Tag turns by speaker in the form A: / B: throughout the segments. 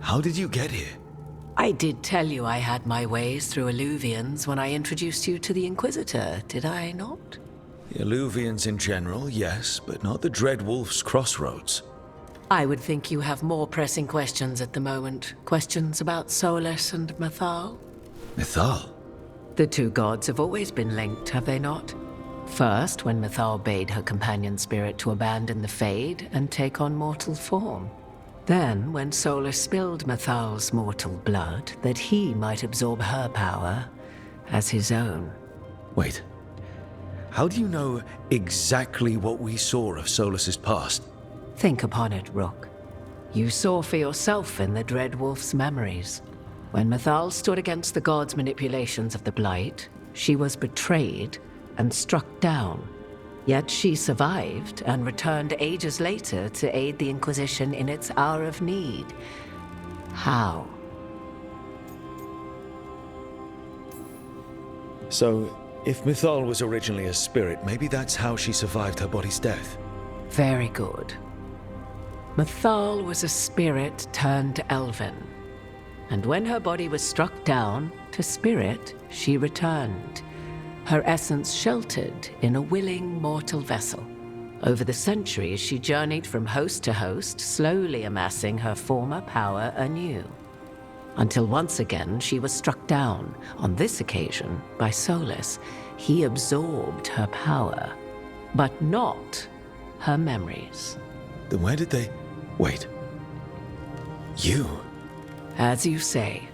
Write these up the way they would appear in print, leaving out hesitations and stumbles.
A: How did you get here?
B: I did tell you I had my ways through Illuvians when I introduced you to the Inquisitor, did I not?
A: The Illuvians in general, yes, but not the Dreadwolf's crossroads.
B: I would think you have more pressing questions at the moment. Questions about Solus and Mythal?
A: Mythal?
B: The two gods have always been linked, have they not? First, when Mythal bade her companion spirit to abandon the Fade and take on mortal form. Then, when Solus spilled Mythal's mortal blood, that he might absorb her power as his own.
A: Wait. How do you know exactly what we saw of Solus's past?
B: Think upon it, Rook. You saw for yourself in the Dreadwolf's memories. When Mythal stood against the gods' manipulations of the Blight, she was betrayed and struck down. Yet she survived and returned ages later to aid the Inquisition in its hour of need. How?
A: So, if Mythal was originally a spirit, maybe that's how she survived her body's death.
B: Very good. Mythal was a spirit turned elven. And when her body was struck down, to spirit, she returned. Her essence sheltered in a willing mortal vessel. Over the centuries, she journeyed from host to host, slowly amassing her former power anew. Until once again, she was struck down, on this occasion, by Solus. He absorbed her power, but not her memories.
A: Then where did they... Wait. You?
B: As you say.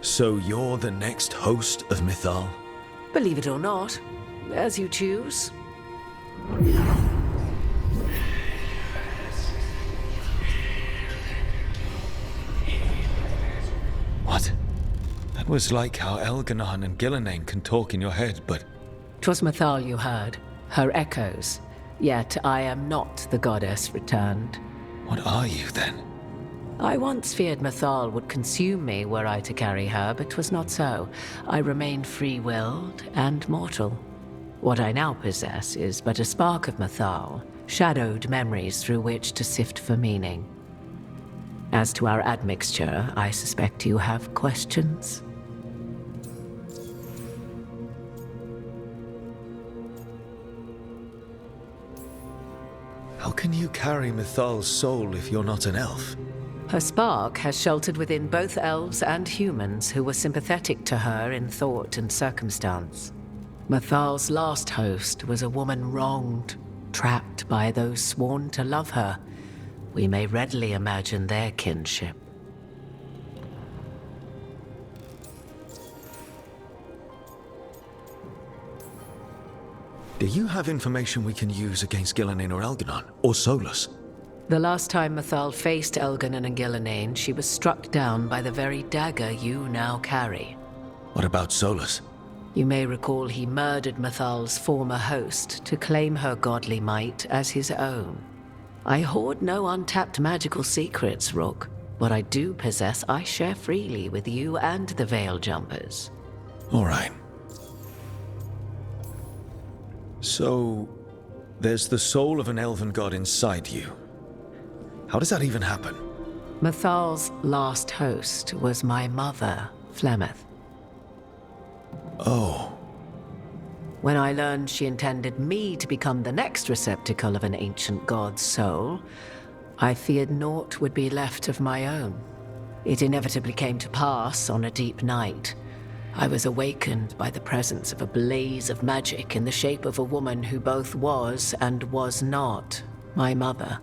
A: So you're the next host of Mythal?
B: Believe it or not, as you choose.
A: What? That was like how Elganon and Gillenane can talk in your head, but...
B: 'Twas Mythal you heard, her echoes. Yet I am not the goddess returned.
A: What are you, then?
B: I once feared Mythal would consume me were I to carry her, but 'twas not so. I remained free-willed and mortal. What I now possess is but a spark of Mythal, shadowed memories through which to sift for meaning. As to our admixture, I suspect you have questions.
A: How can you carry Mythal's soul if you're not an elf?
B: Her spark has sheltered within both elves and humans who were sympathetic to her in thought and circumstance. Mythal's last host was a woman wronged, trapped by those sworn to love her. We may readily imagine their kinship.
A: Do you have information we can use against Gillenane or Elganon, or Solus?
B: The last time Mythal faced Elganon and Gillenane, she was struck down by the very dagger you now carry.
A: What about Solus?
B: You may recall he murdered Mythal's former host to claim her godly might as his own. I hoard no untapped magical secrets, Rook. What I do possess, I share freely with you and the Veil Jumpers.
A: All right. So, there's the soul of an elven god inside you. How does that even happen?
B: Mythal's last host was my mother, Flemeth.
A: Oh.
B: When I learned she intended me to become the next receptacle of an ancient god's soul, I feared naught would be left of my own. It inevitably came to pass on a deep night. I was awakened by the presence of a blaze of magic in the shape of a woman who both was and was not my mother.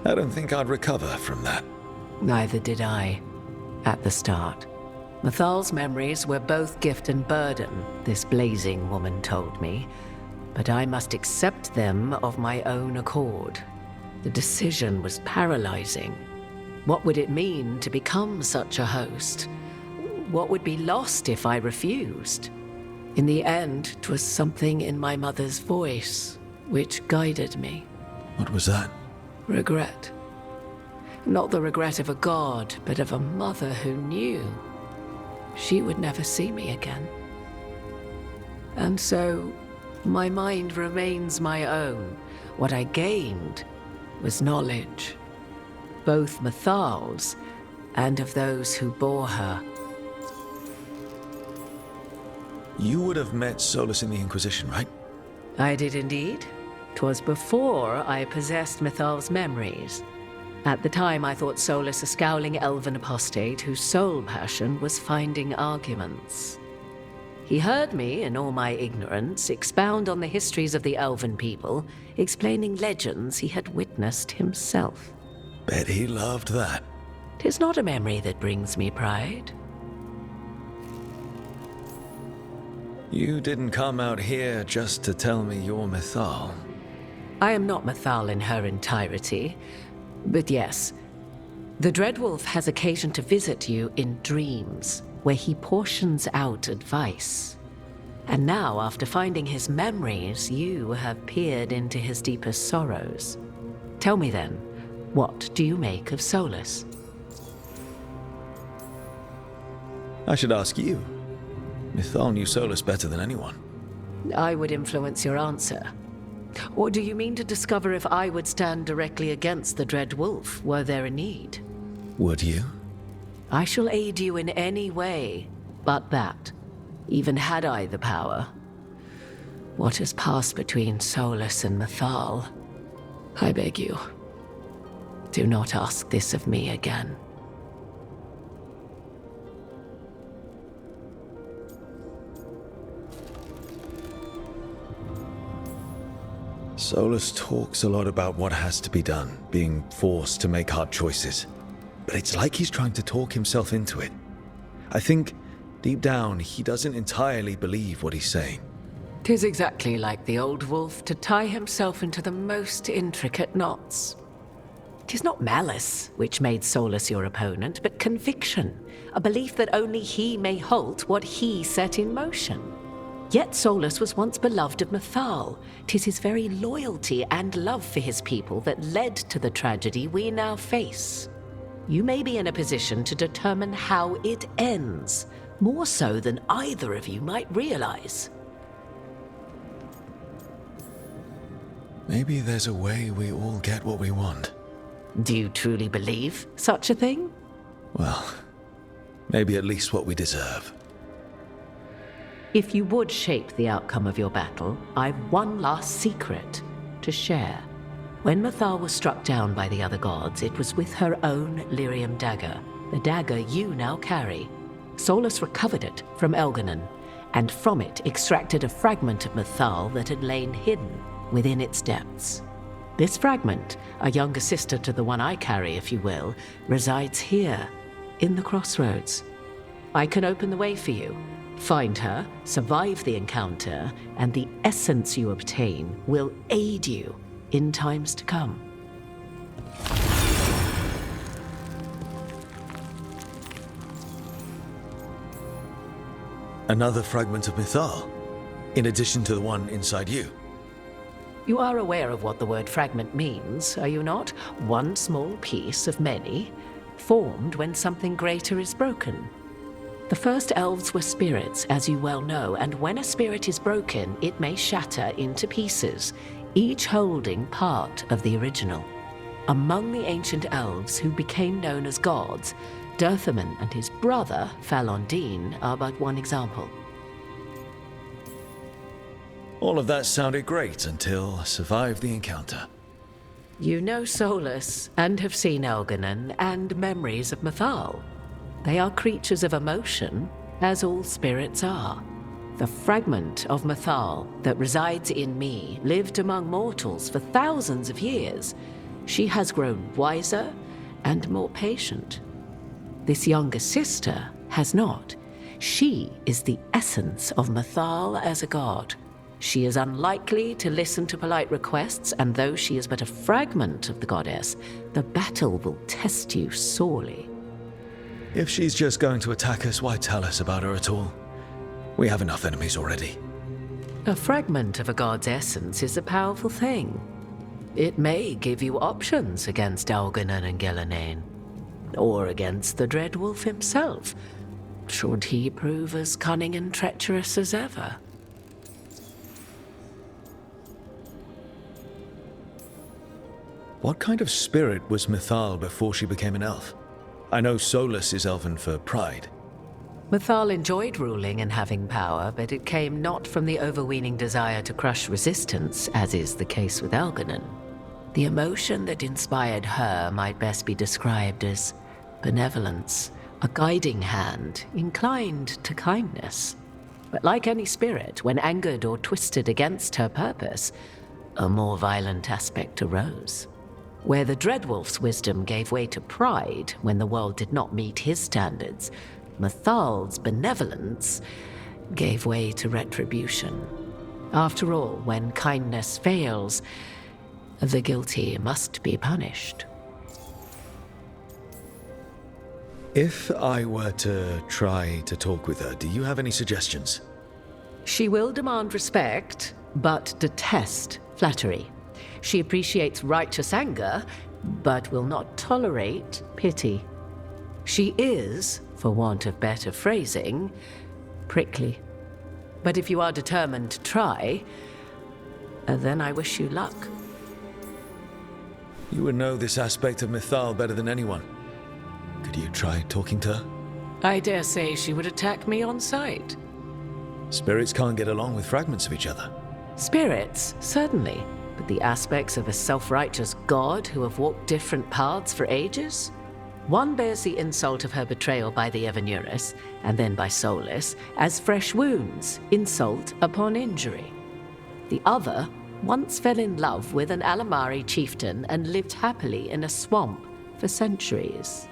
A: I don't think I'd recover from that.
B: Neither did I, at the start. Mythal's memories were both gift and burden, this blazing woman told me, but I must accept them of my own accord. The decision was paralyzing. What would it mean to become such a host? What would be lost if I refused? In the end, 'twas something in my mother's voice, which guided me.
A: What was that?
B: Regret. Not the regret of a god, but of a mother who knew she would never see me again. And so, my mind remains my own. What I gained was knowledge, both Mythal's and of those who bore her.
A: You would have met Solus in the Inquisition, right?
B: I did indeed. 'Twas before I possessed Mythal's memories. At the time, I thought Solus a scowling elven apostate whose sole passion was finding arguments. He heard me, in all my ignorance, expound on the histories of the elven people, explaining legends he had witnessed himself.
A: Bet he loved that.
B: 'Tis not a memory that brings me pride.
A: You didn't come out here just to tell me you're Mythal.
B: I am not Mythal in her entirety, but yes, the Dreadwolf has occasion to visit you in dreams, where he portions out advice. And now, after finding his memories, you have peered into his deepest sorrows. Tell me then, what do you make of Solus?
A: I should ask you. Mythal knew Solus better than anyone.
B: I would influence your answer. Or do you mean to discover if I would stand directly against the Dread Wolf, were there a need?
A: Would you?
B: I shall aid you in any way but that, even had I the power. What has passed between Solus and Mythal? I beg you, do not ask this of me again.
A: Solus talks a lot about what has to be done, being forced to make hard choices. But it's like he's trying to talk himself into it. I think, deep down, he doesn't entirely believe what he's saying.
B: 'Tis exactly like the old wolf to tie himself into the most intricate knots. 'Tis not malice which made Solus your opponent, but conviction, a belief that only he may halt what he set in motion. Yet Solus was once beloved of Mythal. 'Tis his very loyalty and love for his people that led to the tragedy we now face. You may be in a position to determine how it ends, more so than either of you might realize.
A: Maybe there's a way we all get what we want.
B: Do you truly believe such a thing?
A: Well, maybe at least what we deserve.
B: If you would shape the outcome of your battle, I've one last secret to share. When Mythal was struck down by the other gods, it was with her own lyrium dagger, the dagger you now carry. Solus recovered it from Elganon, and from it extracted a fragment of Mythal that had lain hidden within its depths. This fragment, a younger sister to the one I carry, if you will, resides here, in the crossroads. I can open the way for you. Find her, survive the encounter, and the essence you obtain will aid you in times to come.
A: Another fragment of Mythal, in addition to the one inside you.
B: You are aware of what the word fragment means, are you not? One small piece of many, formed when something greater is broken. The first elves were spirits, as you well know, and when a spirit is broken, it may shatter into pieces, each holding part of the original. Among the ancient elves who became known as gods, Dirthaman and his brother, Falondine, are but one example.
A: All of that sounded great until I survived the encounter.
B: You know Solus, and have seen Elganon, and memories of Mythal. They are creatures of emotion, as all spirits are. The fragment of Mythal that resides in me lived among mortals for thousands of years. She has grown wiser and more patient. This younger sister has not. She is the essence of Mythal as a god. She is unlikely to listen to polite requests, and though she is but a fragment of the goddess, the battle will test you sorely.
A: If she's just going to attack us, why tell us about her at all? We have enough enemies already.
B: A fragment of a god's essence is a powerful thing. It may give you options against Algernon and Gillenane, or against the Dread Wolf himself, should he prove as cunning and treacherous as ever.
A: What kind of spirit was Mythal before she became an elf? I know Solus is elven for pride.
B: Mythal enjoyed ruling and having power, but it came not from the overweening desire to crush resistance, as is the case with Algernon. The emotion that inspired her might best be described as benevolence, a guiding hand, inclined to kindness. But like any spirit, when angered or twisted against her purpose, a more violent aspect arose. Where the Dreadwolf's wisdom gave way to pride when the world did not meet his standards, Mythal's benevolence gave way to retribution. After all, when kindness fails, the guilty must be punished.
A: If I were to try to talk with her, do you have any suggestions?
B: She will demand respect, but detest flattery. She appreciates righteous anger, but will not tolerate pity. She is, for want of better phrasing, prickly. But if you are determined to try, then I wish you luck.
A: You would know this aspect of Mythal better than anyone. Could you try talking to her?
B: I dare say she would attack me on sight.
A: Spirits can't get along with fragments of each other.
B: Spirits, certainly, but the aspects of a self-righteous god who have walked different paths for ages? One bears the insult of her betrayal by the Evanurus, and then by Solus, as fresh wounds, insult upon injury. The other once fell in love with an Alamari chieftain and lived happily in a swamp for centuries.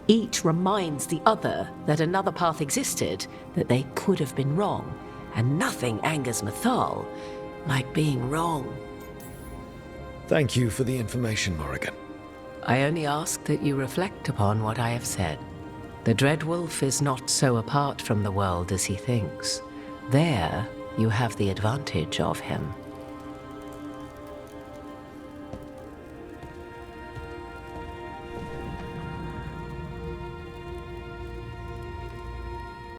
B: Each reminds the other that another path existed, that they could have been wrong, and nothing angers Mythal like being wrong.
A: Thank you for the information, Morrigan.
B: I only ask that you reflect upon what I have said. The Dreadwolf is not so apart from the world as he thinks. There, you have the advantage of him.